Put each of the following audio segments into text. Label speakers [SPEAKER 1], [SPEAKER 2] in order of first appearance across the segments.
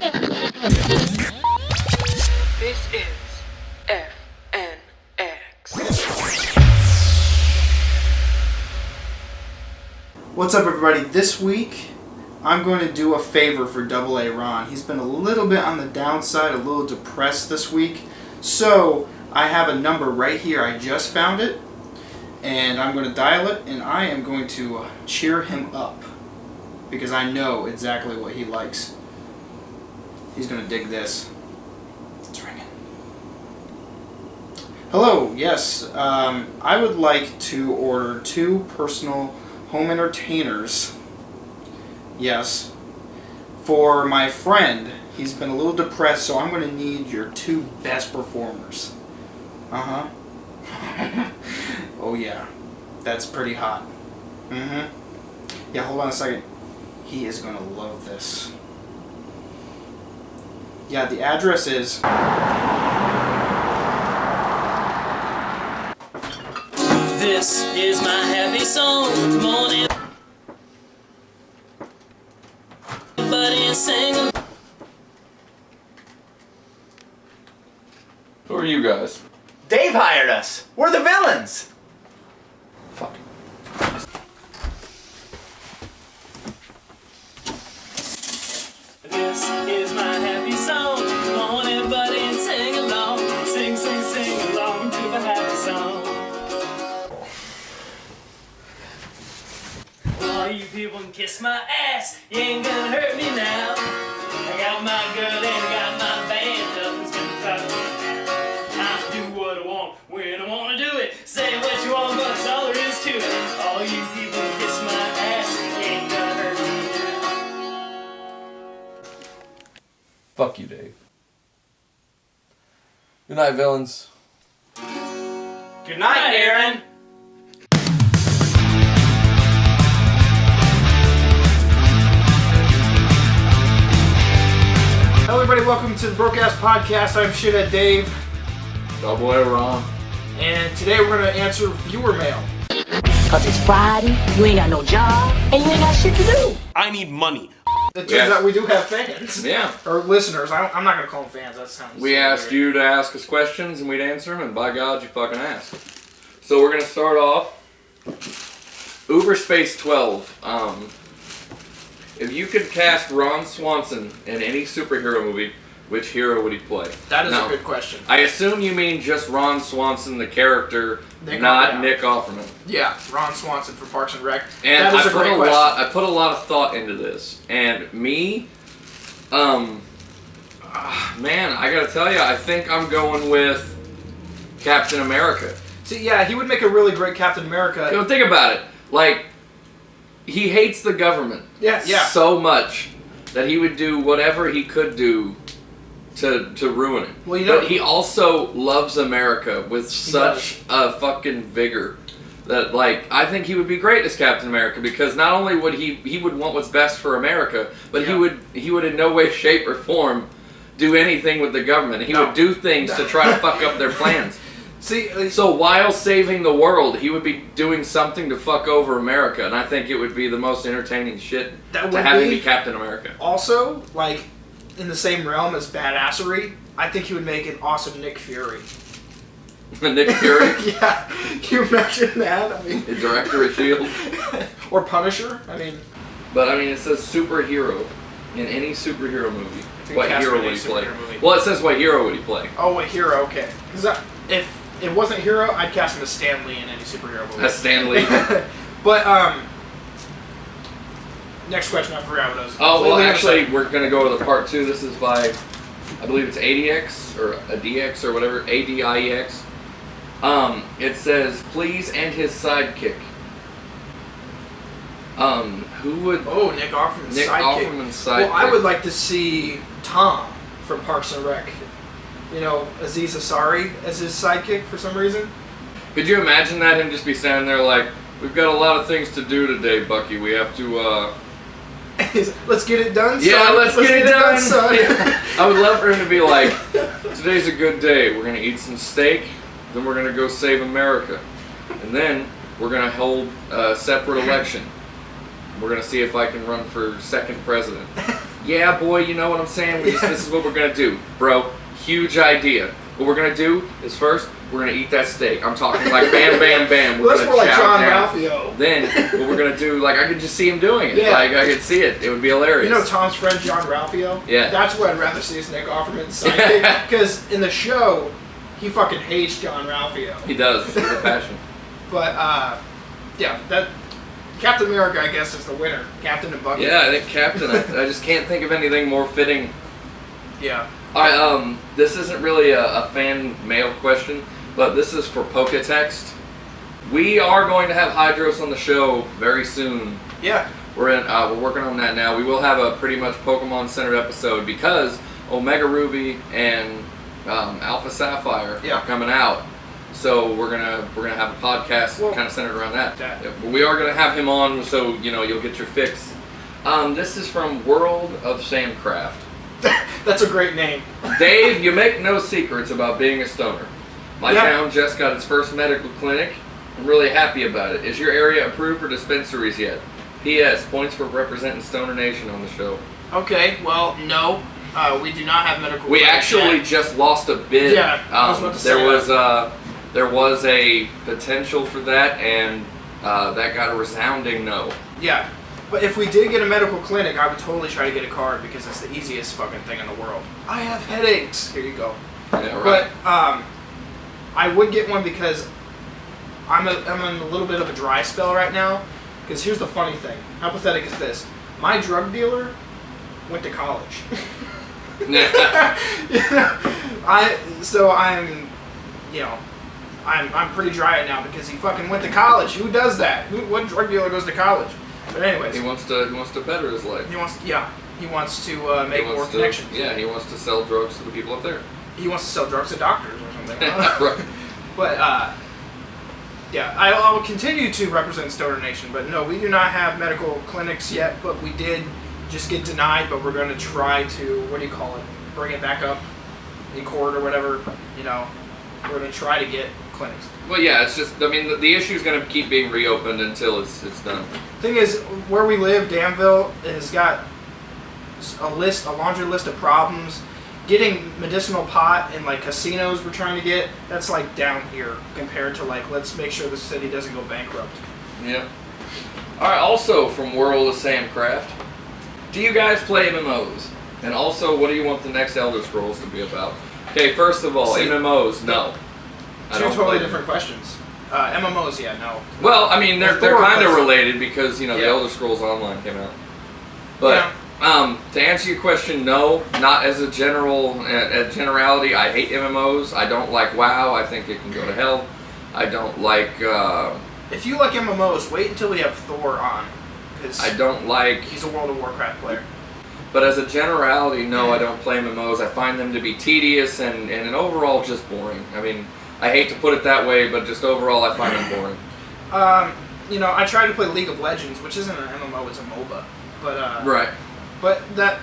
[SPEAKER 1] This is FNX.
[SPEAKER 2] What's up, everybody? This week, I'm going to do a favor for Double A Ron. He's been a little bit on the downside, a little depressed this week. So, I have a number right here. I just found it. And I'm going to dial it, and I am going to cheer him up. Because I know exactly what he likes. He's going to dig this. It's ringing. Hello, yes. I would like to order 2 personal home entertainers. Yes. For my friend. He's been a little depressed, so I'm going to need your 2 best performers. Uh-huh. Oh, yeah. That's pretty hot. Mm-hmm. Yeah, hold on a second. He is going to love this. Yeah, the address is...
[SPEAKER 3] This is my happy song. Come on in. Everybody sing.
[SPEAKER 4] Who are you guys?
[SPEAKER 5] Dave hired us. We're the Villens.
[SPEAKER 4] Fuck.
[SPEAKER 3] This is my happy song. Come on, everybody, and sing along. Sing, sing, sing along to the happy song. All you people can kiss my ass. You ain't gonna hurt me now. I got my girl and got my band. Nothing's gonna stop me now. I do what I want when I wanna do it. Say what you want, but that's all there is to it. All you people can kiss my ass. You ain't gonna hurt me now.
[SPEAKER 4] Fuck you, Dave. Good night, villains.
[SPEAKER 5] Good night, Aaron.
[SPEAKER 2] Hello, everybody. Welcome to the Brokeass Podcast. I'm Shithead Dave.
[SPEAKER 4] Double A Ron.
[SPEAKER 2] And today we're going to answer viewer mail.
[SPEAKER 6] Cause it's Friday, you ain't got no job, and you ain't got shit to do.
[SPEAKER 7] I need money.
[SPEAKER 2] It turns out we do have fans.
[SPEAKER 4] Yeah.
[SPEAKER 2] Or listeners. I'm not going to call them fans. That sounds
[SPEAKER 4] We asked
[SPEAKER 2] weird.
[SPEAKER 4] you to ask us questions and we'd answer them, and by God, you fucking asked. So we're gonna start off. Uberspace 12. If you could cast Ron Swanson in any superhero movie, which hero would he play?
[SPEAKER 2] That is
[SPEAKER 4] Now,
[SPEAKER 2] a good question.
[SPEAKER 4] I assume you mean just Ron Swanson, the character, not Nick Offerman.
[SPEAKER 2] Yeah, Ron Swanson for Parks and Rec.
[SPEAKER 4] And
[SPEAKER 2] that is
[SPEAKER 4] I
[SPEAKER 2] a great question.
[SPEAKER 4] I put a lot of thought into this, and me, man, I gotta tell you, I think I'm going with Captain America.
[SPEAKER 2] See, yeah, he would make a really great Captain America.
[SPEAKER 4] You know, think about it. Like, he hates the government
[SPEAKER 2] Yeah.
[SPEAKER 4] so much that he would do whatever he could do to ruin it.
[SPEAKER 2] Well, you know,
[SPEAKER 4] but he also loves America with such a fucking vigor that, like, I think he would be great as Captain America, because not only would he would want what's best for America, but he would in no way, shape, or form do anything with the government. He would do things to try to fuck up their plans.
[SPEAKER 2] See,
[SPEAKER 4] So while saving the world, he would be doing something to fuck over America, and I think it would be the most entertaining shit
[SPEAKER 2] That
[SPEAKER 4] to
[SPEAKER 2] would
[SPEAKER 4] have him
[SPEAKER 2] be.
[SPEAKER 4] be Captain America.
[SPEAKER 2] Also, like, in the same realm as badassery, I think he would make an awesome Nick Fury.
[SPEAKER 4] Nick Fury,
[SPEAKER 2] Yeah, can you imagine that? I mean,
[SPEAKER 4] the director of S.H.I.E.L.D.
[SPEAKER 2] or Punisher. I mean,
[SPEAKER 4] But I mean, it says superhero in any superhero movie.
[SPEAKER 2] you
[SPEAKER 4] What
[SPEAKER 2] cast
[SPEAKER 4] hero
[SPEAKER 2] him in
[SPEAKER 4] would he
[SPEAKER 2] any
[SPEAKER 4] play?
[SPEAKER 2] superhero movie.
[SPEAKER 4] Well, it says what hero would he play.
[SPEAKER 2] oh, wait, Hero. Okay, because if it wasn't Hero, I'd cast him as Stan Lee in any superhero movie.
[SPEAKER 4] That's Stan Lee.
[SPEAKER 2] But next question, I forgot what it was.
[SPEAKER 4] Oh, well,
[SPEAKER 2] Completely
[SPEAKER 4] actually,
[SPEAKER 2] understand.
[SPEAKER 4] we're going to go to the part 2. This is by, I believe it's ADX, or a DX, or whatever, ADIEX. It says, please and his sidekick. Who would...
[SPEAKER 2] Oh, Nick Offerman's
[SPEAKER 4] Nick
[SPEAKER 2] sidekick.
[SPEAKER 4] Offerman's sidekick.
[SPEAKER 2] Well, I would like to see Tom from Parks and Rec. You know, Aziz Ansari as his sidekick for some reason.
[SPEAKER 4] Could you imagine that, him just be standing there like, we've got a lot of things to do today, Bucky. We have to,
[SPEAKER 2] Let's get it done, son.
[SPEAKER 4] Yeah, let's get it done,
[SPEAKER 2] son.
[SPEAKER 4] I would love for him to be like, today's a good day. We're going to eat some steak, then we're going to go save America. And then we're going to hold a separate election. We're going to see if I can run for second president. yeah, boy, you know what I'm saying? This is what we're going to do. Bro, huge idea. What we're going to do is first, we're going to eat that steak. I'm talking like bam, bam, bam.
[SPEAKER 2] Well, that's more like John
[SPEAKER 4] down.
[SPEAKER 2] Ralphio.
[SPEAKER 4] Then, what we're going to do, like, I could just see him doing it.
[SPEAKER 2] Yeah.
[SPEAKER 4] Like, I could see it. It would be hilarious.
[SPEAKER 2] You know Tom's friend John Ralphio?
[SPEAKER 4] Yeah.
[SPEAKER 2] That's what I'd rather see as Nick Offerman's sidekick. Because in the show, he fucking hates John Ralphio.
[SPEAKER 4] He does. He's a passion.
[SPEAKER 2] But, yeah, that... Captain America, I guess, is the winner. Captain and Bucky.
[SPEAKER 4] Yeah, I think Captain. I just can't think of anything more fitting.
[SPEAKER 2] Yeah.
[SPEAKER 4] Alright, this isn't really a fan mail question, but this is for Poketext. We are going to have Hydros on the show very soon.
[SPEAKER 2] Yeah.
[SPEAKER 4] We're working on that now. We will have a pretty much Pokemon-centered episode because Omega Ruby and Alpha Sapphire are coming out. So we're gonna have a podcast kind of centered around that. We are gonna have him on, so you'll get your fix. This is from World of Samcraft.
[SPEAKER 2] That's a great name.
[SPEAKER 4] Dave, you make no secrets about being a stoner. My town just got its first medical clinic. I'm really happy about it. Is your area approved for dispensaries yet? P.S. Points for representing Stoner Nation on the show.
[SPEAKER 2] Okay, well, no. We do not have medical
[SPEAKER 4] We
[SPEAKER 2] clinics
[SPEAKER 4] actually
[SPEAKER 2] yet.
[SPEAKER 4] just lost a bid.
[SPEAKER 2] Yeah, I was about to say
[SPEAKER 4] there was a potential for that, and that got a resounding no.
[SPEAKER 2] Yeah, but if we did get a medical clinic, I would totally try to get a card because it's the easiest fucking thing in the world. I have headaches. Here you go.
[SPEAKER 4] Yeah, right.
[SPEAKER 2] But I would get one because I'm in a little bit of a dry spell right now. Because here's the funny thing. How pathetic is this? My drug dealer went to college. I'm pretty dry right now because he fucking went to college. Who does that? What drug dealer goes to college? But anyways,
[SPEAKER 4] he wants to better his life.
[SPEAKER 2] He wants to make more connections.
[SPEAKER 4] Yeah, he wants to sell drugs to the people up there.
[SPEAKER 2] He wants to sell drugs to doctors or something.
[SPEAKER 4] Right.
[SPEAKER 2] But yeah, I will continue to represent Stoner Nation. But no, we do not have medical clinics yet. But we did just get denied. But we're going to try to bring it back up in court or whatever. We're going to try to get clinics.
[SPEAKER 4] Well, yeah, it's just, the issue is going to keep being reopened until it's done.
[SPEAKER 2] Thing is, where we live, Danville, has got a laundry list of problems. Getting medicinal pot in casinos we're trying to get, that's down here compared to let's make sure the city doesn't go bankrupt.
[SPEAKER 4] Yeah. Alright, also from World of Samcraft, do you guys play MMOs? And also, what do you want the next Elder Scrolls to be about? Okay, first of all, MMOs, no.
[SPEAKER 2] Two totally different questions. MMOs, yeah, no.
[SPEAKER 4] Well, they're kind of related because, the Elder Scrolls Online came out. But, to answer your question, no. Not as a generality. I hate MMOs. I don't like WoW. I think it can go to hell. I don't like...
[SPEAKER 2] If you like MMOs, wait until we have Thor on.
[SPEAKER 4] I don't like...
[SPEAKER 2] He's a World of Warcraft player.
[SPEAKER 4] But as a generality, no, I don't play MMOs. I find them to be tedious and overall just boring. I hate to put it that way, but just overall I find them boring.
[SPEAKER 2] I tried to play League of Legends, which isn't an MMO, it's a MOBA. But,
[SPEAKER 4] right.
[SPEAKER 2] But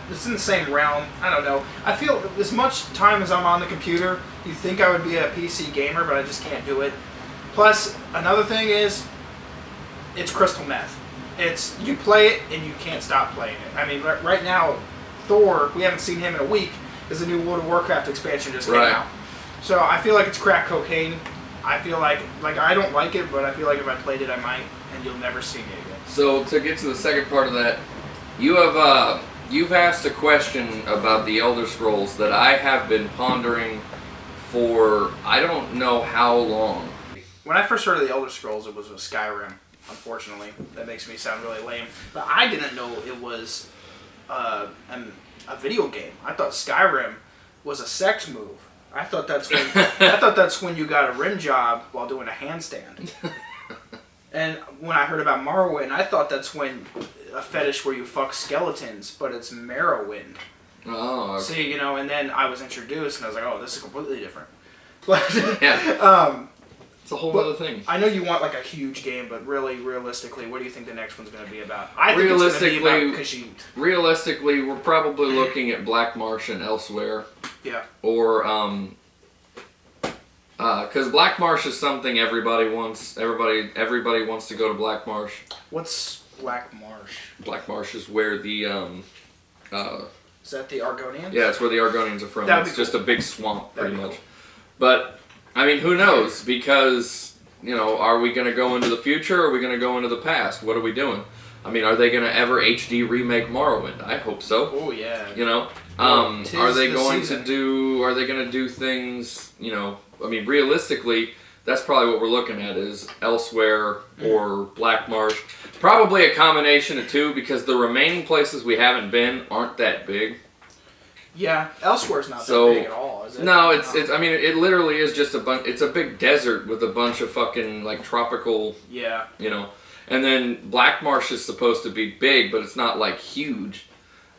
[SPEAKER 2] it's in the same realm. I don't know. I feel as much time as I'm on the computer, you'd think I would be a PC gamer, but I just can't do it. Plus, another thing is, it's crystal meth. You play it and you can't stop playing it. Right now, Thor, we haven't seen him in a week, is a new World of Warcraft expansion just came out. So I feel like it's crack cocaine. I feel like I don't like it, but I feel like if I played it, I might, and you'll never see me again.
[SPEAKER 4] So to get to the second part of that, you've asked a question about the Elder Scrolls that I have been pondering for I don't know how long.
[SPEAKER 2] When I first heard of the Elder Scrolls, it was with Skyrim. Unfortunately, that makes me sound really lame. But I didn't know it was a video game. I thought Skyrim was a sex move. I thought that's when you got a rim job while doing a handstand. And when I heard about Morrowind, I thought that's when a fetish where you fuck skeletons, but it's Morrowind.
[SPEAKER 4] Oh. Okay.
[SPEAKER 2] See, and then I was introduced, and I was like, oh, this is completely different. But
[SPEAKER 4] yeah. It's a whole other thing.
[SPEAKER 2] I know you want a huge game, but really, realistically, what do you think the next one's going to be about? I think it's going to be about Khajiit.
[SPEAKER 4] Realistically, we're probably looking at Black Marsh and elsewhere.
[SPEAKER 2] Yeah.
[SPEAKER 4] Or, because Black Marsh is something everybody wants. Everybody wants to go to Black Marsh.
[SPEAKER 2] What's Black Marsh?
[SPEAKER 4] Black Marsh is where the
[SPEAKER 2] Is that the Argonians?
[SPEAKER 4] Yeah, it's where the Argonians are from.
[SPEAKER 2] That'd be
[SPEAKER 4] It's just
[SPEAKER 2] cool.
[SPEAKER 4] a big swamp,
[SPEAKER 2] That'd
[SPEAKER 4] pretty
[SPEAKER 2] be
[SPEAKER 4] much.
[SPEAKER 2] cool.
[SPEAKER 4] But, I mean, who knows? Because, you know, are we going to go into the future or are we going to go into the past? What are we doing? I mean, are they going to ever HD remake Morrowind? I hope so.
[SPEAKER 2] Oh, yeah.
[SPEAKER 4] You know?
[SPEAKER 2] Well, tis
[SPEAKER 4] Are they
[SPEAKER 2] the
[SPEAKER 4] going
[SPEAKER 2] season.
[SPEAKER 4] to do... Are they going to do things, you know... I mean, realistically, that's probably what we're looking at is Elsewhere or Black Marsh. Probably a combination of two because the remaining places we haven't been aren't that big.
[SPEAKER 2] Yeah, Elsewhere's not
[SPEAKER 4] So-
[SPEAKER 2] that big at all, is it?
[SPEAKER 4] No, it's I mean, it literally is just a bunch... It's a big desert with a bunch of fucking, like, tropical,
[SPEAKER 2] Yeah.
[SPEAKER 4] you know... And then Black Marsh is supposed to be big, but it's not, like, huge.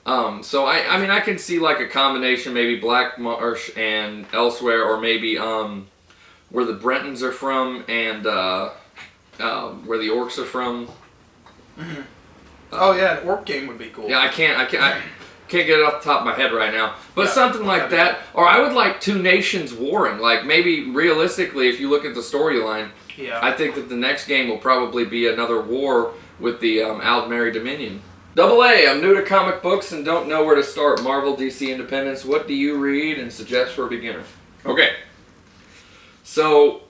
[SPEAKER 4] So, I mean, I can see, like, a combination, maybe Black Marsh and Elsewhere, or maybe, where the Brentons are from, and, where the Orcs are from.
[SPEAKER 2] Oh, yeah, an orc game would be cool.
[SPEAKER 4] Yeah, I can't get it off the top of my head right now. But
[SPEAKER 2] Yeah,
[SPEAKER 4] something like
[SPEAKER 2] that'd
[SPEAKER 4] that, or I would like two nations warring. Like, maybe, realistically, if you look at the storyline,
[SPEAKER 2] Yeah.
[SPEAKER 4] I think that the next game will probably be another war with the Aldmeri Dominion. Double A, I'm new to comic books and don't know where to start. Marvel, DC, Independence. What do you read and suggest for a beginner? Okay. So,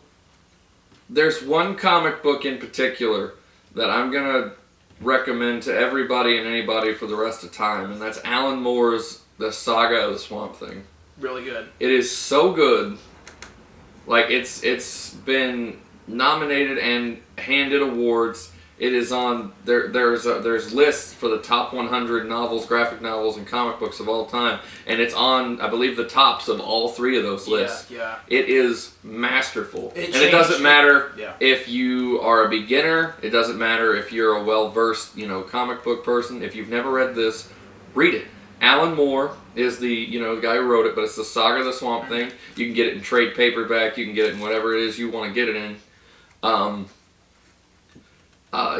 [SPEAKER 4] there's one comic book in particular that I'm going to recommend to everybody and anybody for the rest of time, and that's Alan Moore's The Saga of the Swamp Thing.
[SPEAKER 2] Really good.
[SPEAKER 4] It is so good. Like, it's been nominated and handed awards. It is on there's lists for the top 100 novels, graphic novels, and comic books of all time, and it's on, I believe, the tops of all three of those lists.
[SPEAKER 2] Yeah.
[SPEAKER 4] It is masterful,
[SPEAKER 2] It
[SPEAKER 4] and it doesn't
[SPEAKER 2] changed-
[SPEAKER 4] matter
[SPEAKER 2] Yeah.
[SPEAKER 4] if you are a beginner. It doesn't matter if you're a well-versed, you know, comic book person. If you've never read this, read it. Alan Moore is the guy who wrote it, but it's the Saga of the Swamp Thing. You can get it in trade paperback. You can get it in whatever it is you want to get it in.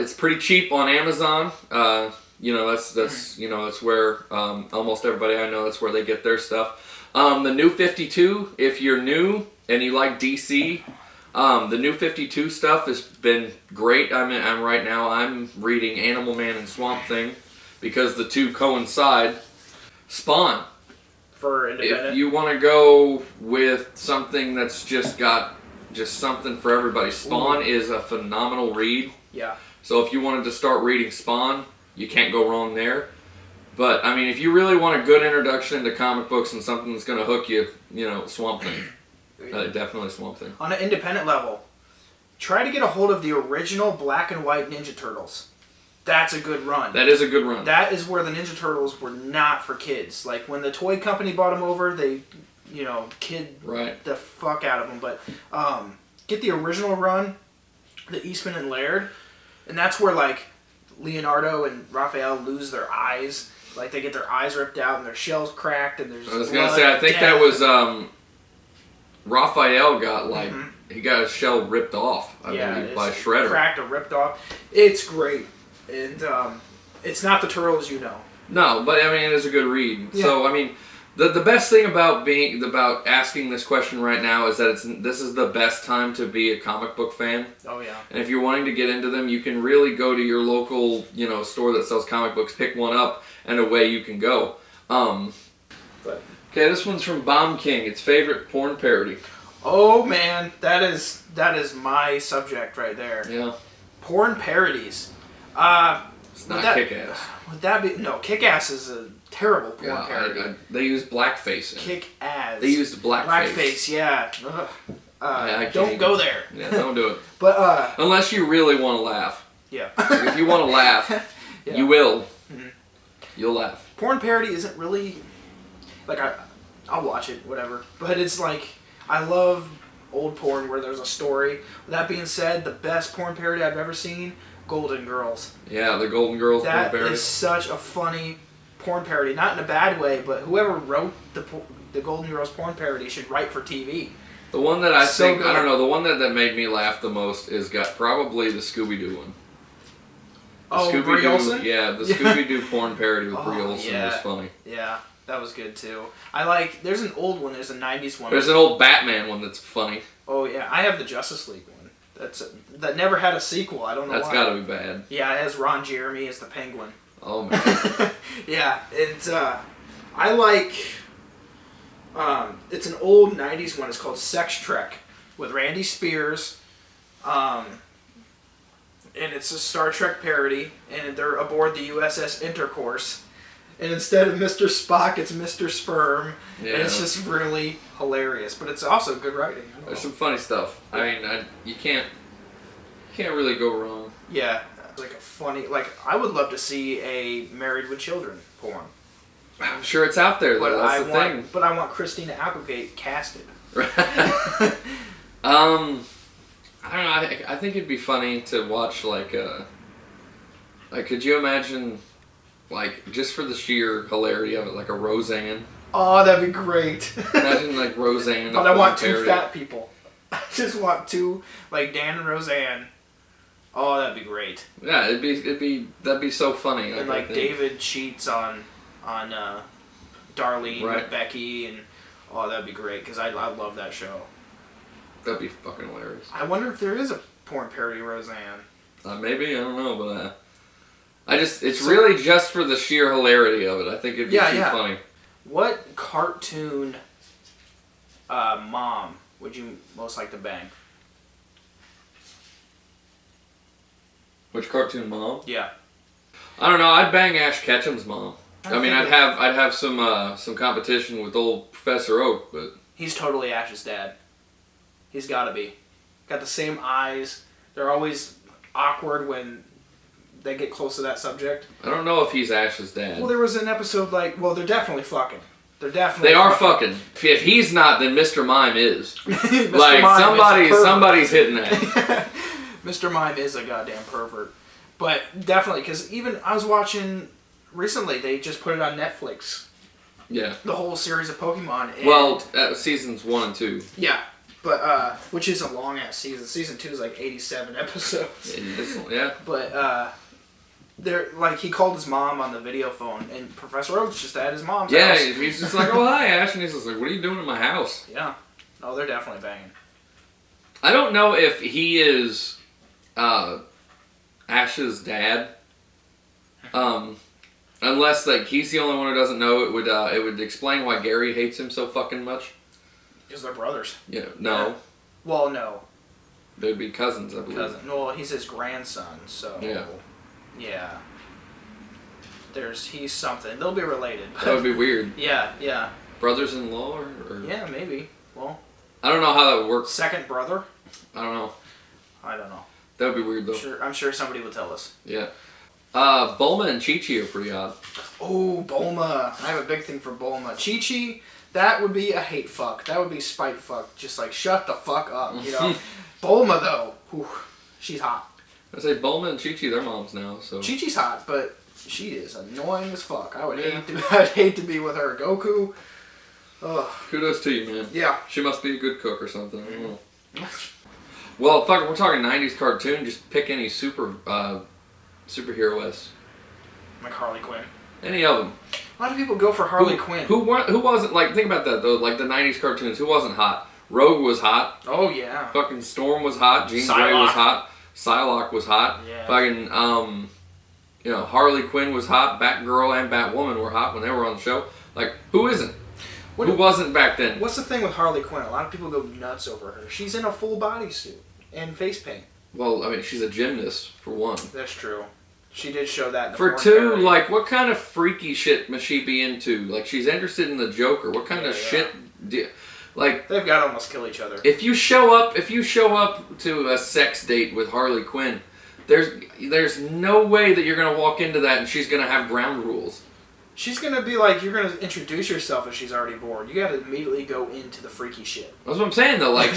[SPEAKER 4] It's pretty cheap on Amazon. That's where almost everybody I know, that's where they get their stuff. The New 52, if you're new and you like DC, the New 52 stuff has been great. I'm reading Animal Man and Swamp Thing because the two coincide. Spawn.
[SPEAKER 2] For Independent.
[SPEAKER 4] If you want to go with something that's just got something for everybody, Spawn is a phenomenal read.
[SPEAKER 2] Yeah.
[SPEAKER 4] So if you wanted to start reading Spawn, you can't go wrong there. But, I mean, if you really want a good introduction into comic books and something that's going to hook you, Swamp Thing. Definitely Swamp Thing.
[SPEAKER 2] On an independent level, try to get a hold of the original black and white Ninja Turtles. That's a good run.
[SPEAKER 4] That is a good run.
[SPEAKER 2] That is where the Ninja Turtles were not for kids. Like, when the toy company bought them over, they, kid
[SPEAKER 4] Right.
[SPEAKER 2] the fuck out of them. But get the original run, the Eastman and Laird, and that's where, like, Leonardo and Raphael lose their eyes. Like, they get their eyes ripped out and their shells cracked, and there's
[SPEAKER 4] I was going to
[SPEAKER 2] blood
[SPEAKER 4] say, I
[SPEAKER 2] and
[SPEAKER 4] think
[SPEAKER 2] death.
[SPEAKER 4] that was, Raphael got, he got his shell ripped off, I believe, by
[SPEAKER 2] it's
[SPEAKER 4] Shredder.
[SPEAKER 2] cracked or ripped off. It's great. And it's not the Turtles you know.
[SPEAKER 4] No, but I mean, it is a good read.
[SPEAKER 2] Yeah.
[SPEAKER 4] So I mean, the best thing about asking this question right now is that this is the best time to be a comic book fan.
[SPEAKER 2] Oh, yeah.
[SPEAKER 4] And if you're wanting to get into them, you can really go to your local store that sells comic books, pick one up, and away you can go.
[SPEAKER 2] But,
[SPEAKER 4] Okay, this one's from Bomb King. Its favorite porn parody.
[SPEAKER 2] oh, man. That is my subject right there.
[SPEAKER 4] Yeah,
[SPEAKER 2] Porn parodies.
[SPEAKER 4] it's not
[SPEAKER 2] Would that-
[SPEAKER 4] Kick-Ass.
[SPEAKER 2] Would that be... No, Kick-Ass is a terrible porn
[SPEAKER 4] Yeah,
[SPEAKER 2] parody.
[SPEAKER 4] they used blackface in it.
[SPEAKER 2] Kick-Ass.
[SPEAKER 4] They used blackface.
[SPEAKER 2] Blackface, yeah. Ugh.
[SPEAKER 4] I can't
[SPEAKER 2] Don't
[SPEAKER 4] even-
[SPEAKER 2] go there.
[SPEAKER 4] Yeah, don't do it.
[SPEAKER 2] But,
[SPEAKER 4] Unless you really want to laugh.
[SPEAKER 2] yeah.
[SPEAKER 4] If you want to laugh,
[SPEAKER 2] Yeah.
[SPEAKER 4] you will.
[SPEAKER 2] Mhm.
[SPEAKER 4] You'll laugh.
[SPEAKER 2] Porn parody isn't really... Like, I'll watch it, whatever. But it's like... I love old porn where there's a story. With that being said, the best porn parody I've ever seen... Golden Girls.
[SPEAKER 4] Yeah, the Golden Girls
[SPEAKER 2] That
[SPEAKER 4] porn parody.
[SPEAKER 2] is such a funny porn parody. Not in a bad way, but whoever wrote the Golden Girls porn parody should write for TV.
[SPEAKER 4] The one that I
[SPEAKER 2] So
[SPEAKER 4] think,
[SPEAKER 2] good.
[SPEAKER 4] I don't know, the one that made me laugh the most is probably the Scooby-Doo one. The
[SPEAKER 2] Oh, Brie Olson?
[SPEAKER 4] Yeah, the
[SPEAKER 2] Yeah.
[SPEAKER 4] Scooby-Doo porn parody with Brie
[SPEAKER 2] Oh,
[SPEAKER 4] Olson
[SPEAKER 2] yeah.
[SPEAKER 4] was funny.
[SPEAKER 2] Yeah, that was good too. There's an old one, there's a 90s one.
[SPEAKER 4] There's an old Batman one that's funny.
[SPEAKER 2] Oh yeah, I have the Justice League one. That never had a sequel, I don't know
[SPEAKER 4] That's
[SPEAKER 2] why.
[SPEAKER 4] gotta be bad.
[SPEAKER 2] Yeah, it has Ron Jeremy as the Penguin.
[SPEAKER 4] Oh, man.
[SPEAKER 2] Yeah, it's I like. It's an old '90s one. It's called Sex Trek with Randy Spears. And it's a Star Trek parody, and they're aboard the USS Intercourse. And instead of Mr. Spock, it's Mr. Sperm.
[SPEAKER 4] Yeah.
[SPEAKER 2] And it's just really hilarious. But it's also good writing.
[SPEAKER 4] There's some funny stuff. I mean, you can't really go wrong.
[SPEAKER 2] Yeah, like a funny, like I would love to see a Married with Children porn.
[SPEAKER 4] I'm sure it's out there, though. That's the thing.
[SPEAKER 2] But I want Christina Applegate casted.
[SPEAKER 4] I don't know. I think it'd be funny to watch like could you imagine, like, just for the sheer hilarity of it, like a Roseanne?
[SPEAKER 2] Oh, that'd be great.
[SPEAKER 4] Imagine like Roseanne.
[SPEAKER 2] But I want two fat people. I just want two, like Dan and Roseanne. Oh, that'd be great.
[SPEAKER 4] Yeah, that'd be so funny.
[SPEAKER 2] And like David cheats on Darlene with Becky, and oh, that'd be great because I love that show.
[SPEAKER 4] That'd be fucking hilarious.
[SPEAKER 2] I wonder if there is a porn parody of Roseanne.
[SPEAKER 4] Maybe, I don't know, but it's really just for the sheer hilarity of it. I think it'd be too funny.
[SPEAKER 2] What cartoon mom would you most like to bang?
[SPEAKER 4] Which cartoon mom?
[SPEAKER 2] Yeah.
[SPEAKER 4] I don't know. I'd bang Ash Ketchum's mom. I mean, I'd have some competition with old Professor Oak, but
[SPEAKER 2] he's totally Ash's dad. He's got to be. Got the same eyes. They're always awkward when they get close to that subject.
[SPEAKER 4] I don't know if he's Ash's dad.
[SPEAKER 2] Well, there was an episode they're definitely fucking. They
[SPEAKER 4] are fucking. If he's not, then Mr. Mime is.
[SPEAKER 2] Mr.
[SPEAKER 4] Like
[SPEAKER 2] Mime
[SPEAKER 4] somebody's hitting that.
[SPEAKER 2] Mr. Mime is a goddamn pervert. But definitely, because even I was watching recently, they just put it on Netflix.
[SPEAKER 4] Yeah.
[SPEAKER 2] The whole series of Pokemon. And
[SPEAKER 4] well, seasons 1 and 2.
[SPEAKER 2] Yeah. But, which is a long ass season. Season 2 is like 87 episodes.
[SPEAKER 4] Yeah.
[SPEAKER 2] But, they're like, he called his mom on the video phone, and Professor Oak's just at his mom's house.
[SPEAKER 4] Yeah, he's just like, oh, hi, Ash. And he's just like, what are you doing in my house?
[SPEAKER 2] Yeah. Oh, they're definitely banging.
[SPEAKER 4] I don't know if he is Ash's dad. Unless, like, he's the only one who doesn't know, it would explain why Gary hates him so fucking much.
[SPEAKER 2] Because they're brothers.
[SPEAKER 4] Yeah, no.
[SPEAKER 2] Yeah. Well, no.
[SPEAKER 4] They'd be cousins, I believe.
[SPEAKER 2] Well, he's his grandson, so...
[SPEAKER 4] Yeah.
[SPEAKER 2] Yeah. He's something. They'll be related.
[SPEAKER 4] That would be weird.
[SPEAKER 2] Yeah.
[SPEAKER 4] Brothers-in-law or...
[SPEAKER 2] Yeah, maybe. Well...
[SPEAKER 4] I don't know how that would work.
[SPEAKER 2] Second brother?
[SPEAKER 4] I don't know.
[SPEAKER 2] I don't know.
[SPEAKER 4] That would be weird, though.
[SPEAKER 2] I'm sure somebody will tell us.
[SPEAKER 4] Yeah. Bulma and Chi-Chi are pretty odd.
[SPEAKER 2] Oh, Bulma. I have a big thing for Bulma. Chi-Chi, that would be a hate fuck. That would be spite fuck. Just like, shut the fuck up, you know? Bulma, though, whew, she's hot.
[SPEAKER 4] I say Bulma and Chi-Chi, they're moms now, so...
[SPEAKER 2] Chi-Chi's hot, but she is annoying as fuck. I'd hate to be with her. Goku. Ugh.
[SPEAKER 4] Kudos to you, man.
[SPEAKER 2] Yeah.
[SPEAKER 4] She must be a good cook or something. I don't know. Well, fuck, we're talking 90s cartoon. Just pick any superhero-esque.
[SPEAKER 2] Like Harley Quinn.
[SPEAKER 4] Any of them.
[SPEAKER 2] A lot of people go for Harley Quinn.
[SPEAKER 4] Who wasn't, like, think about that, though. Like, the 90s cartoons, who wasn't hot? Rogue was hot.
[SPEAKER 2] Oh, yeah.
[SPEAKER 4] Fucking Storm was hot. Jean Grey was hot. Psylocke was hot.
[SPEAKER 2] Yeah.
[SPEAKER 4] Fucking, Harley Quinn was hot. Batgirl and Batwoman were hot when they were on the show. Like, who isn't? Who wasn't back then?
[SPEAKER 2] What's the thing with Harley Quinn? A lot of people go nuts over her. She's in a full bodysuit and face paint.
[SPEAKER 4] Well, I mean, she's a gymnast, for one.
[SPEAKER 2] That's true. She did show that in the
[SPEAKER 4] For
[SPEAKER 2] porn
[SPEAKER 4] two,
[SPEAKER 2] parody.
[SPEAKER 4] like, what kind of freaky shit must she be into? Like, she's interested in the Joker. What kind of shit like...
[SPEAKER 2] They've got to almost kill each other.
[SPEAKER 4] If you show up to a sex date with Harley Quinn, there's no way that you're going to walk into that and she's going to have ground rules.
[SPEAKER 2] She's going to be like, you're going to introduce yourself if she's already bored. You got to immediately go into the freaky shit.
[SPEAKER 4] That's what I'm saying, though. Like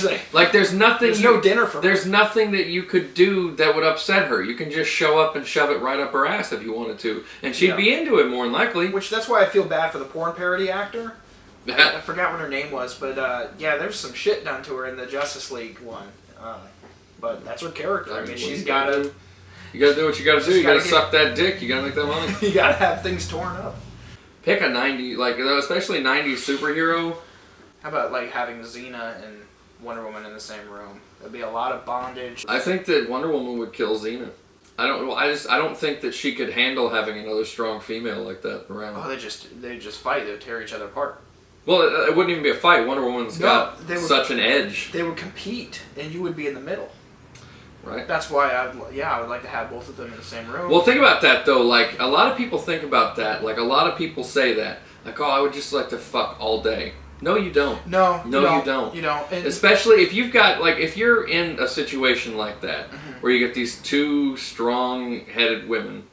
[SPEAKER 4] there's nothing...
[SPEAKER 2] There's no dinner for her.
[SPEAKER 4] There's nothing that you could do that would upset her. You can just show up and shove it right up her ass if you wanted to. And she'd be into it, more than likely.
[SPEAKER 2] That's why I feel bad for the porn parody actor. I forgot what her name was, but there's some shit done to her in the Justice League one. But that's her character. I mean, she's got to...
[SPEAKER 4] You got to do what you got to do. You got to suck that dick. You got to make that money.
[SPEAKER 2] You got to have things torn up.
[SPEAKER 4] Pick a 90, like, especially 90s superhero.
[SPEAKER 2] How about, like, having Xena and Wonder Woman in the same room? There'd be a lot of bondage.
[SPEAKER 4] I think that Wonder Woman would kill Xena. I don't think that she could handle having another strong female like that around.
[SPEAKER 2] Oh, they just fight. They would tear each other apart.
[SPEAKER 4] Well, it wouldn't even be a fight. Wonder Woman's got such an edge.
[SPEAKER 2] They would compete, and you would be in the middle.
[SPEAKER 4] Right.
[SPEAKER 2] That's why I would like to have both of them in the same room.
[SPEAKER 4] Well, think about that though. Like a lot of people think about that. Like a lot of people say that. Like, oh, I would just like to fuck all day. No, you don't.
[SPEAKER 2] No,
[SPEAKER 4] you don't.
[SPEAKER 2] You don't. And
[SPEAKER 4] especially if you've got if you're in a situation like that where you get these two strong-headed women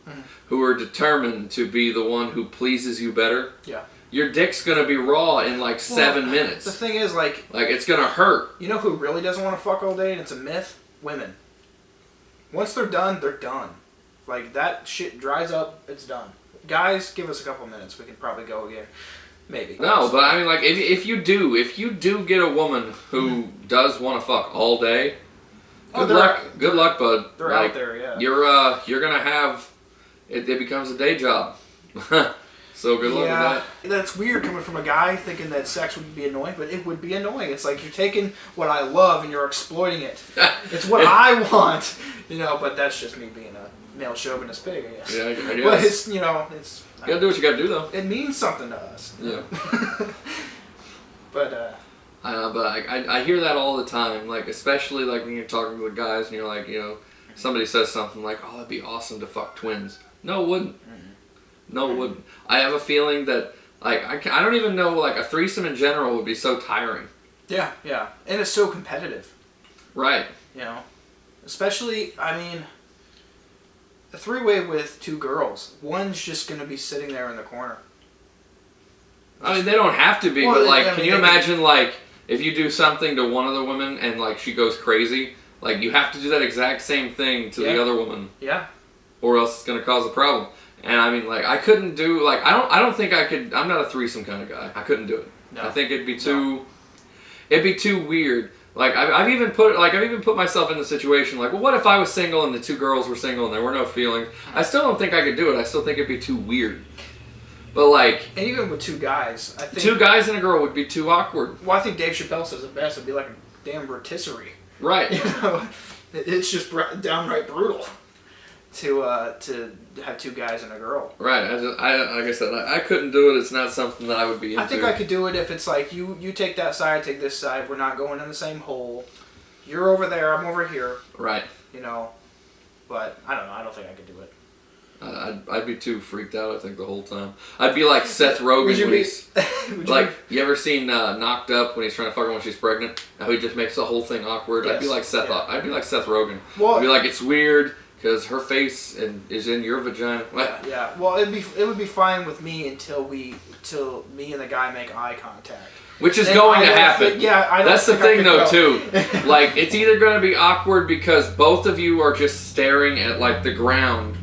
[SPEAKER 4] who are determined to be the one who pleases you better.
[SPEAKER 2] Yeah.
[SPEAKER 4] Your dick's gonna be raw in 7 minutes.
[SPEAKER 2] The thing is, like
[SPEAKER 4] it's gonna hurt.
[SPEAKER 2] You know who really doesn't want to fuck all day, and it's a myth? Women. Once they're done, they're done. Like, that shit dries up, it's done. Guys, give us a couple minutes. We can probably go again. Maybe.
[SPEAKER 4] No, but I mean, if you do get a woman who does want to fuck all day, good luck, bud.
[SPEAKER 2] They're out there, yeah.
[SPEAKER 4] You're gonna have it becomes a day job. So good luck with that.
[SPEAKER 2] That's weird coming from a guy thinking that sex would be annoying, but it would be annoying. It's like you're taking what I love and you're exploiting it. It's what I want, but that's just me being a male chauvinist pig, I guess.
[SPEAKER 4] Yeah, I guess.
[SPEAKER 2] But it's, it's...
[SPEAKER 4] You gotta do what you gotta do, though.
[SPEAKER 2] It means something to us.
[SPEAKER 4] Yeah.
[SPEAKER 2] But,
[SPEAKER 4] I know, but I hear that all the time, especially when you're talking with guys and you're like, somebody says something like, oh, that'd be awesome to fuck twins. No, it wouldn't. No, it wouldn't. I have a feeling that, I don't even know, a threesome in general would be so tiring.
[SPEAKER 2] Yeah, yeah. And it's so competitive.
[SPEAKER 4] Right.
[SPEAKER 2] Especially, a three-way with two girls. One's just going to be sitting there in the corner.
[SPEAKER 4] I mean, they don't have to be,
[SPEAKER 2] well,
[SPEAKER 4] but, can you imagine, if you do something to one of the women and, she goes crazy, you have to do that exact same thing to the other woman.
[SPEAKER 2] Yeah.
[SPEAKER 4] Or else it's going to cause a problem. And I mean, I couldn't do I don't think I could. I'm not a threesome kind of guy. I couldn't do it. No. I think it'd be too weird. I've even put myself in the situation well, what if I was single and the two girls were single and there were no feelings? I still don't think I could do it. I still think it'd be too weird. But and
[SPEAKER 2] even with two guys, I think
[SPEAKER 4] two guys and a girl would be too awkward.
[SPEAKER 2] Well, I think Dave Chappelle says it best. It'd be like a damn rotisserie.
[SPEAKER 4] Right.
[SPEAKER 2] It's just downright brutal. To have two guys and a girl.
[SPEAKER 4] Right. Like I said, I couldn't do it. It's not something that I would be into.
[SPEAKER 2] I think I could do it if it's you take that side, I take this side. We're not going in the same hole. You're over there. I'm over here.
[SPEAKER 4] Right.
[SPEAKER 2] But I don't know. I don't think I could do it.
[SPEAKER 4] I'd be too freaked out, I think, the whole time. I'd be like Seth Rogen when he's... you ever seen Knocked Up when he's trying to fuck her when she's pregnant? How he just makes the whole thing awkward? Yes. I'd be like Seth Rogen. Well, I'd be like, it's weird because her face is in your vagina.
[SPEAKER 2] Yeah. Well, it would be fine with me until me and the guy make eye contact.
[SPEAKER 4] Which is going to happen.
[SPEAKER 2] That's
[SPEAKER 4] the thing, though, too. It's either going to be awkward because both of you are just staring at, the ground,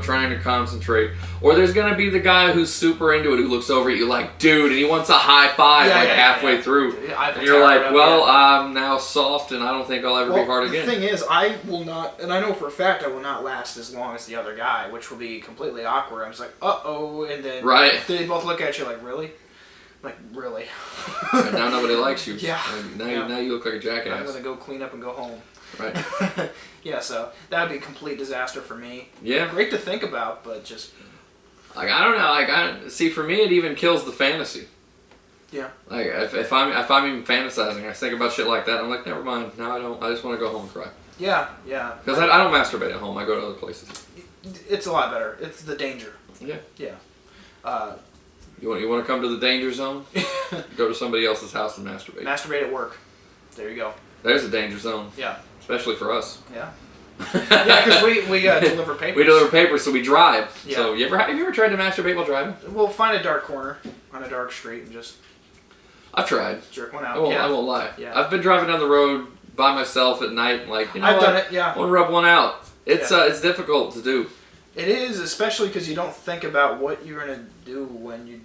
[SPEAKER 4] trying to concentrate. Or there's going to be the guy who's super into it who looks over at you dude, and he wants a high five halfway through. And you're I'm now soft, and I don't think I'll ever be hard again.
[SPEAKER 2] The thing is, I will not, and I know for a fact I will not last as long as the other guy, which will be completely awkward. I'm just uh-oh, and then they both look at you really? Really?
[SPEAKER 4] And now nobody likes you.
[SPEAKER 2] Yeah.
[SPEAKER 4] Now you look like a jackass.
[SPEAKER 2] I'm going to go clean up and go home.
[SPEAKER 4] Right.
[SPEAKER 2] Yeah, so that would be a complete disaster for me.
[SPEAKER 4] Yeah.
[SPEAKER 2] Great to think about, but just...
[SPEAKER 4] I don't know. See, for me, it even kills the fantasy.
[SPEAKER 2] Yeah.
[SPEAKER 4] If I'm even fantasizing, I think about shit like that. I'm like, never mind. Now I don't. I just want to go home and cry.
[SPEAKER 2] Yeah.
[SPEAKER 4] Because I don't masturbate at home. I go to other places.
[SPEAKER 2] It's a lot better. It's the danger.
[SPEAKER 4] Yeah.
[SPEAKER 2] Yeah.
[SPEAKER 4] You want to come to the danger zone? Go to somebody else's house and masturbate.
[SPEAKER 2] Masturbate at work. There you go.
[SPEAKER 4] There's a danger zone.
[SPEAKER 2] Yeah.
[SPEAKER 4] Especially for us.
[SPEAKER 2] Yeah. Yeah, because we deliver papers.
[SPEAKER 4] We deliver papers, so we drive.
[SPEAKER 2] Yeah.
[SPEAKER 4] So have you ever tried to masturbate while driving?
[SPEAKER 2] We'll find a dark corner on a dark street and just...
[SPEAKER 4] I've tried.
[SPEAKER 2] Jerk one out.
[SPEAKER 4] I won't lie.
[SPEAKER 2] Yeah.
[SPEAKER 4] I've been driving down the road by myself at night and
[SPEAKER 2] I've done it, yeah.
[SPEAKER 4] I want to rub one out. It's difficult to do.
[SPEAKER 2] It is, especially because you don't think about what you're going to do when you...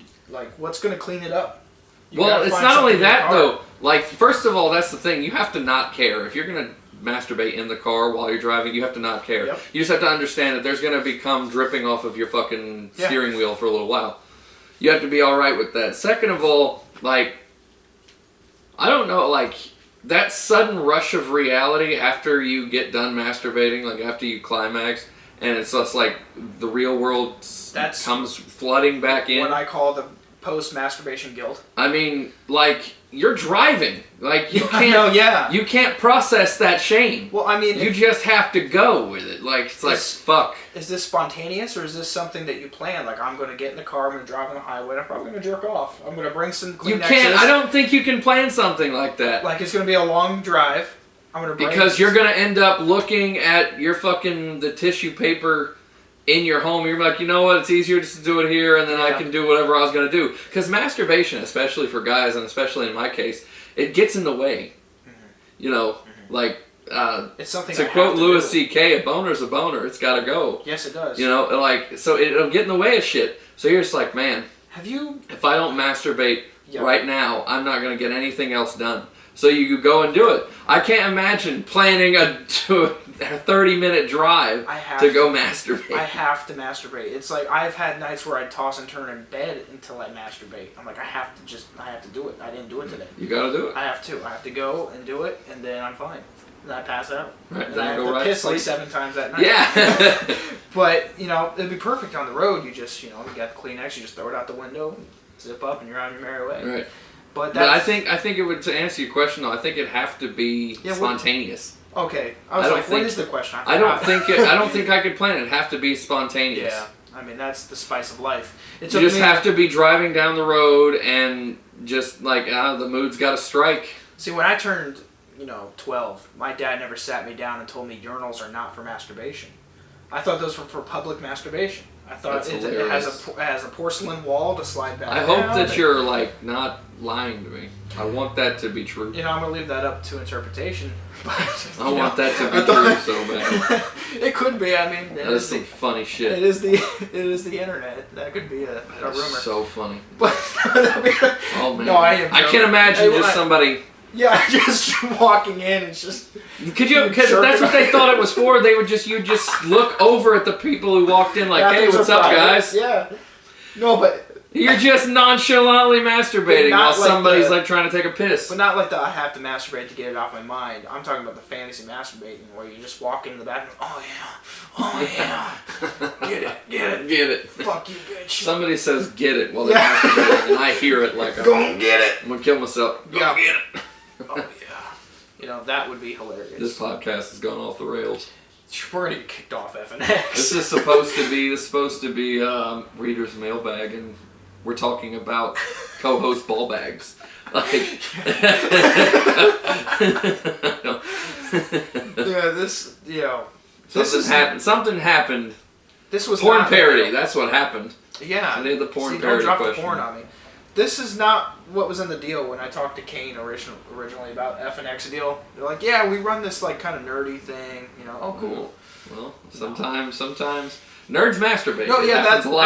[SPEAKER 2] what's going to clean it up.
[SPEAKER 4] Well, it's not only that, though. First of all, that's the thing. You have to not care. If you're going to masturbate in the car while you're driving, you have to not care.
[SPEAKER 2] Yep.
[SPEAKER 4] You just have to understand that there's going to be cum dripping off of your fucking steering wheel for a little while. You have to be alright with that. Second of all, I don't know, that sudden rush of reality after you get done masturbating, after you climax, and it's just like the real world comes flooding back in.
[SPEAKER 2] What I call the post-masturbation guilt.
[SPEAKER 4] I mean, like, you're driving. Like, you can't you can't process that shame.
[SPEAKER 2] Well, I mean,
[SPEAKER 4] you just have to go with it. Like, it's like, fuck.
[SPEAKER 2] Is this spontaneous, or is this something that you plan? Like, I'm going to get in the car, I'm going to drive on the highway, and I'm probably going to jerk off. I'm going to bring some Kleenexes.
[SPEAKER 4] You can't, I don't think you can plan something like that.
[SPEAKER 2] Like, it's going to be a long drive. I'm going to bring
[SPEAKER 4] Because you're going to end up looking at your the tissue paper in your home. You're like, you know what, it's easier just to do it here, and then I can do whatever I was going to do. Because masturbation, especially for guys, and especially in my case, it gets in the way. You know, like,
[SPEAKER 2] it's something
[SPEAKER 4] to quote Louis C.K., a boner's a boner. It's got to go.
[SPEAKER 2] Yes, it does.
[SPEAKER 4] You know, like, so it'll get in the way of shit. So you're just like, man, if I don't masturbate right now, I'm not going to get anything else done. So you go and do it. I can't imagine planning a 30-minute drive to go masturbate.
[SPEAKER 2] I have to masturbate. It's like I've had nights where I toss and turn in bed until I masturbate. I'm like, I have to do it. I didn't do it today.
[SPEAKER 4] You gotta do it.
[SPEAKER 2] I have to go and do it, and then I'm fine. Then I pass out.
[SPEAKER 4] Right,
[SPEAKER 2] and I have to piss like 7 times that night.
[SPEAKER 4] Yeah.
[SPEAKER 2] But, you know, it'd be perfect on the road. You just, you got the Kleenex, you just throw it out the window, zip up, and you're on your merry way.
[SPEAKER 4] Right.
[SPEAKER 2] But
[SPEAKER 4] I think it would, to answer your question though, I think it'd have to be spontaneous.
[SPEAKER 2] Okay. I was like, what is the question?
[SPEAKER 4] I don't think I could plan it. It'd have to be spontaneous.
[SPEAKER 2] Yeah. I mean, that's the spice of life.
[SPEAKER 4] You just have to be driving down the road and just like, the mood's got to strike.
[SPEAKER 2] See, when I turned, 12, my dad never sat me down and told me urinals are not for masturbation. I thought those were for public masturbation. I thought it has a porcelain wall to slide back.
[SPEAKER 4] I hope that you're like not lying to me. I want that to be true.
[SPEAKER 2] I'm gonna leave that up to interpretation. But,
[SPEAKER 4] I want that to be true so bad.
[SPEAKER 2] It could be. I mean,
[SPEAKER 4] that is some funny shit.
[SPEAKER 2] It is the internet. That could be a rumor.
[SPEAKER 4] So funny.
[SPEAKER 2] But
[SPEAKER 4] oh man,
[SPEAKER 2] no, I
[SPEAKER 4] can't imagine somebody.
[SPEAKER 2] Yeah, just walking in and just.
[SPEAKER 4] Because that's what they thought it was for. You just look over at the people who walked in like, hey, what's up, guys?
[SPEAKER 2] Yeah. No, but.
[SPEAKER 4] You're just nonchalantly masturbating while somebody's like trying to take a piss.
[SPEAKER 2] But not like I have to masturbate to get it off my mind. I'm talking about the fantasy masturbating where you just walk into the bathroom. Oh yeah. Get it. Fuck you, bitch.
[SPEAKER 4] Somebody says get it while they're masturbating, and I hear it like
[SPEAKER 2] go and get it.
[SPEAKER 4] I'm gonna kill myself. Go get it.
[SPEAKER 2] Oh yeah. That would be hilarious.
[SPEAKER 4] This podcast has gone off the rails.
[SPEAKER 2] We're gonna get kicked off FNX.
[SPEAKER 4] This is supposed to be reader's mailbag, and we're talking about co-host ball bags. Like, Something happened.
[SPEAKER 2] This was
[SPEAKER 4] porn parody. That's what happened.
[SPEAKER 2] Yeah.
[SPEAKER 4] They had the porn parody
[SPEAKER 2] don't drop
[SPEAKER 4] question.
[SPEAKER 2] the porn on me. This is not what was in the deal when I talked to Kane originally about FNX deal. They're like, yeah, we run this like kind of nerdy thing. Oh, cool.
[SPEAKER 4] Well, sometimes nerds masturbate.
[SPEAKER 2] No, yeah, that's more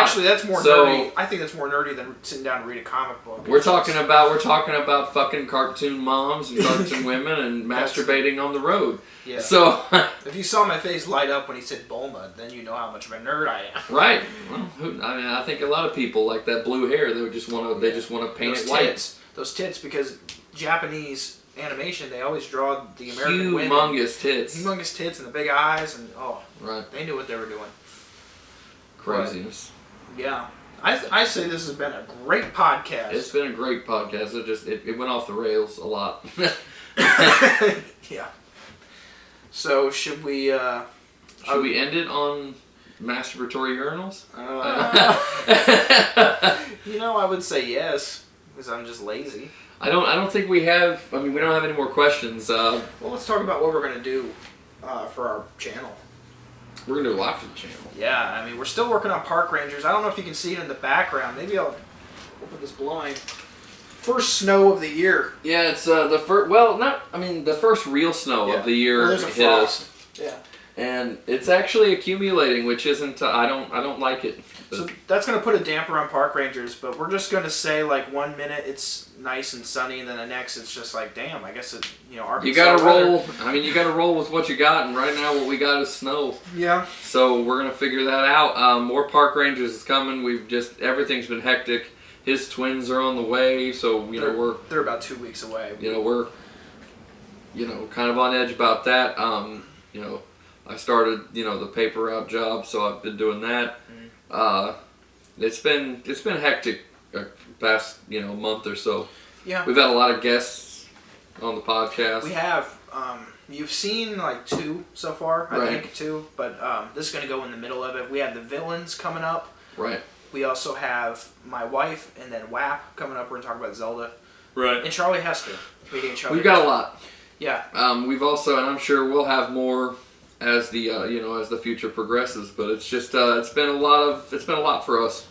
[SPEAKER 2] nerdy. I think that's more nerdy than sitting down and read a comic book.
[SPEAKER 4] We're talking about fucking cartoon moms and cartoon women and masturbating on the road.
[SPEAKER 2] Yeah.
[SPEAKER 4] So
[SPEAKER 2] if you saw my face light up when he said Bulma, then you know how much of a nerd I am.
[SPEAKER 4] Right. Well, I think a lot of people like that blue hair. They just want to paint it white.
[SPEAKER 2] Those tits, because Japanese animation, they always draw the American women.
[SPEAKER 4] Humongous tits.
[SPEAKER 2] Humongous tits and the big eyes, and
[SPEAKER 4] right.
[SPEAKER 2] They knew what they were doing.
[SPEAKER 4] Craziness.
[SPEAKER 2] But, yeah. I say this has been a great podcast.
[SPEAKER 4] It's been a great podcast. It went off the rails a lot.
[SPEAKER 2] Yeah. So should we
[SPEAKER 4] end it on masturbatory urinals?
[SPEAKER 2] I would say yes, because I'm just lazy.
[SPEAKER 4] I don't think we have. I mean, we don't have any more questions.
[SPEAKER 2] Well, let's talk about what we're gonna do for our channel.
[SPEAKER 4] We're gonna do a lot for the channel.
[SPEAKER 2] Yeah, I mean, we're still working on park rangers. I don't know if you can see it in the background. Maybe I'll open this blind. First snow of the year.
[SPEAKER 4] Yeah, it's the first. Well, the first real snow of the year hit us.
[SPEAKER 2] Yeah.
[SPEAKER 4] And it's actually accumulating, which isn't. I don't like it.
[SPEAKER 2] So that's going to put a damper on park rangers, but we're just going to say like 1 minute it's nice and sunny, and then the next it's just like, damn, I guess it, Arkansas.
[SPEAKER 4] You got to roll. I mean, you got to roll with what you got, and right now what we got is snow.
[SPEAKER 2] Yeah.
[SPEAKER 4] So we're gonna figure that out. More park rangers is coming. Everything's been hectic. His twins are on the way, so
[SPEAKER 2] they're about 2 weeks away.
[SPEAKER 4] We're kind of on edge about that. I started, the paper route job, so I've been doing that. It's been hectic past month or so.
[SPEAKER 2] Yeah.
[SPEAKER 4] We've had a lot of guests on the podcast.
[SPEAKER 2] We have. You've seen like 2 so far, I think 2, but this is going to go in the middle of it. We have the Villens coming up.
[SPEAKER 4] Right.
[SPEAKER 2] We also have my wife and then WAP coming up. We're going to talk about Zelda.
[SPEAKER 4] Right.
[SPEAKER 2] And Charlie Hester.
[SPEAKER 4] We've got a lot.
[SPEAKER 2] Yeah.
[SPEAKER 4] We've also, and I'm sure we'll have more as the as the future progresses. But it's just it's been a lot for us.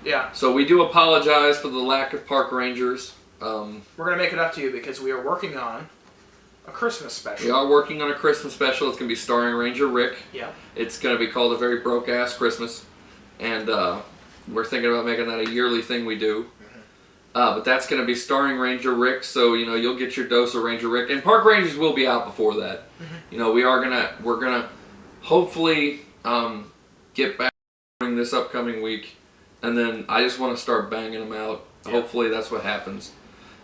[SPEAKER 2] Yeah.
[SPEAKER 4] So we do apologize for the lack of park rangers.
[SPEAKER 2] We're gonna make it up to you because we are working on a Christmas special.
[SPEAKER 4] We are working on a Christmas special. It's gonna be starring Ranger Rick.
[SPEAKER 2] Yeah.
[SPEAKER 4] It's gonna be called A Very Broke Ass Christmas, and we're thinking about making that a yearly thing we do. But that's going to be starring Ranger Rick, so you'll get your dose of Ranger Rick, and Park Rangers will be out before that. We're gonna hopefully get back during this upcoming week, and then I just want to start banging them out. Yeah. Hopefully that's what happens.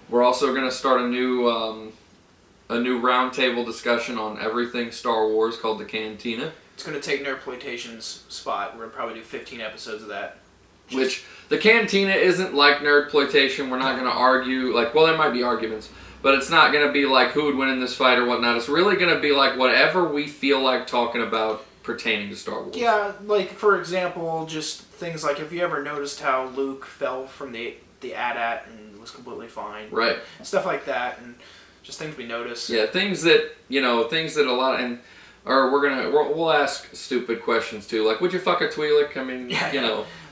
[SPEAKER 4] We're also going to start a new roundtable discussion on everything Star Wars called the Cantina.
[SPEAKER 2] It's going to take Nerdploitation's spot. We're going to probably do 15 episodes of that.
[SPEAKER 4] Which, the Cantina isn't like Nerdploitation. We're not going to argue, there might be arguments, but it's not going to be like who would win in this fight or whatnot. It's really going to be like whatever we feel like talking about pertaining to Star Wars.
[SPEAKER 2] Yeah, like, for example, just things like, have you ever noticed how Luke fell from the AT-AT and was completely fine?
[SPEAKER 4] Right.
[SPEAKER 2] Stuff like that, and just things we notice.
[SPEAKER 4] Yeah, things that a lot, and... Or we'll ask stupid questions too, like, would you fuck a Twi'lek? I mean,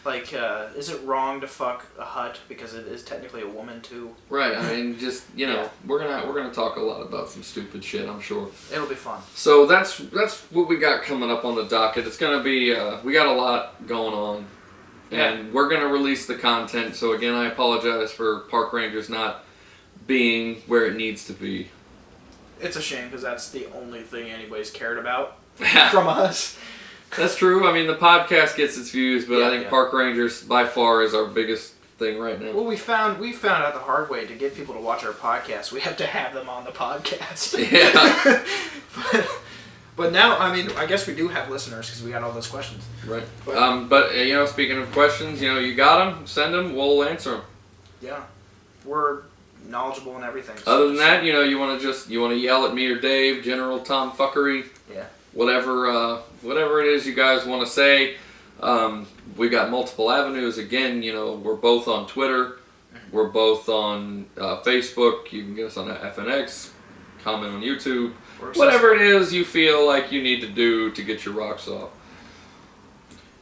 [SPEAKER 2] Like, is it wrong to fuck a Hutt because it is technically a woman too?
[SPEAKER 4] Right. I mean, just we're gonna talk a lot about some stupid shit. I'm sure
[SPEAKER 2] it'll be fun.
[SPEAKER 4] So that's what we got coming up on the docket. It's gonna be we got a lot going on, and we're gonna release the content. So again, I apologize for Park Rangers not being where it needs to be.
[SPEAKER 2] It's a shame because that's the only thing anybody's cared about from us.
[SPEAKER 4] That's true. I mean, the podcast gets its views, but I think Park Rangers by far is our biggest thing right now.
[SPEAKER 2] Well, we found out the hard way to get people to watch our podcast. We have to have them on the podcast.
[SPEAKER 4] Yeah.
[SPEAKER 2] But now, I mean, I guess we do have listeners because we got all those questions.
[SPEAKER 4] Right. But speaking of questions, you got them. Send them. We'll answer them.
[SPEAKER 2] Yeah. We're knowledgeable in everything. So
[SPEAKER 4] other than that, you want to yell at me or Dave, General Tom Fuckery.
[SPEAKER 2] Yeah.
[SPEAKER 4] Whatever it is you guys want to say. We got multiple avenues. Again, we're both on Twitter. We're both on Facebook. You can get us on FNX. Comment on YouTube. Whatever it is you feel like you need to do to get your rocks off.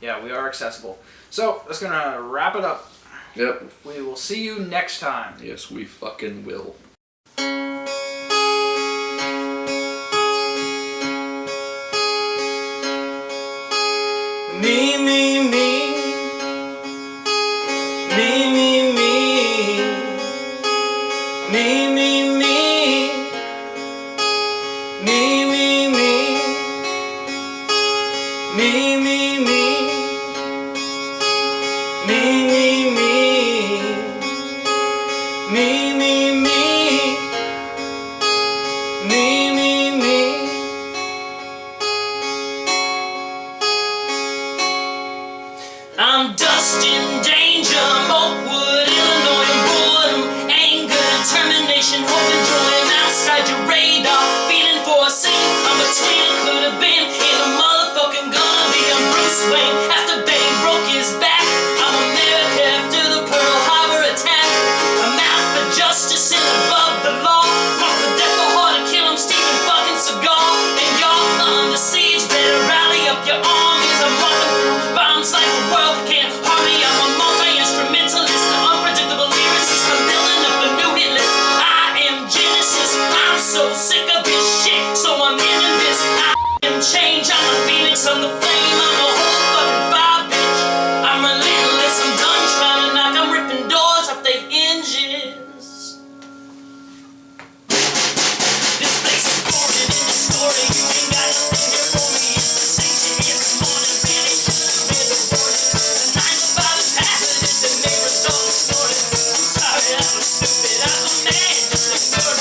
[SPEAKER 2] Yeah, we are accessible. So, that's going to wrap it up.
[SPEAKER 4] Yep.
[SPEAKER 2] We will see you next time.
[SPEAKER 4] Yes, we fucking will.
[SPEAKER 3] Me, me, me. Me, me, me. Me, me, me. Me, me, me. Me, me, me. Me, me, me. Me, me, me. Me, me, me. I'm Dustin Danger, Oakwood, Illinois, boredom, anger, determination, hope and joy. I'm outside your radar, feeling for a scene. I'm between, could have been in a motherfucking gonna be. I'm Bruce Wayne after Bane broke his back. I'm America after the Pearl Harbor attack. I'm out for justice and above the law. Mark the death of hard to kill him, Stephen fucking Seagal. And y'all under siege, better rally up your armies. I'm walking through bombs like the world can't harm me. I'm a multi-instrumentalist, the unpredictable lyricist. I'm building up a new hit list. I am Genesis. I'm so sick of this shit, so I'm ending this. I am change. I'm a phoenix. I'm the flame. I'm the whole fucking fire, bitch. I'm relentless. I'm done trying to knock. I'm ripping doors off their hinges. This place is boring in the story. You ain't got nothing here for me. It's the same thing every morning. Really should've been a warning. The 9 to 5 is happening. The neighbors all snoring. I'm sorry, I was stupid. I'm a man, just ignore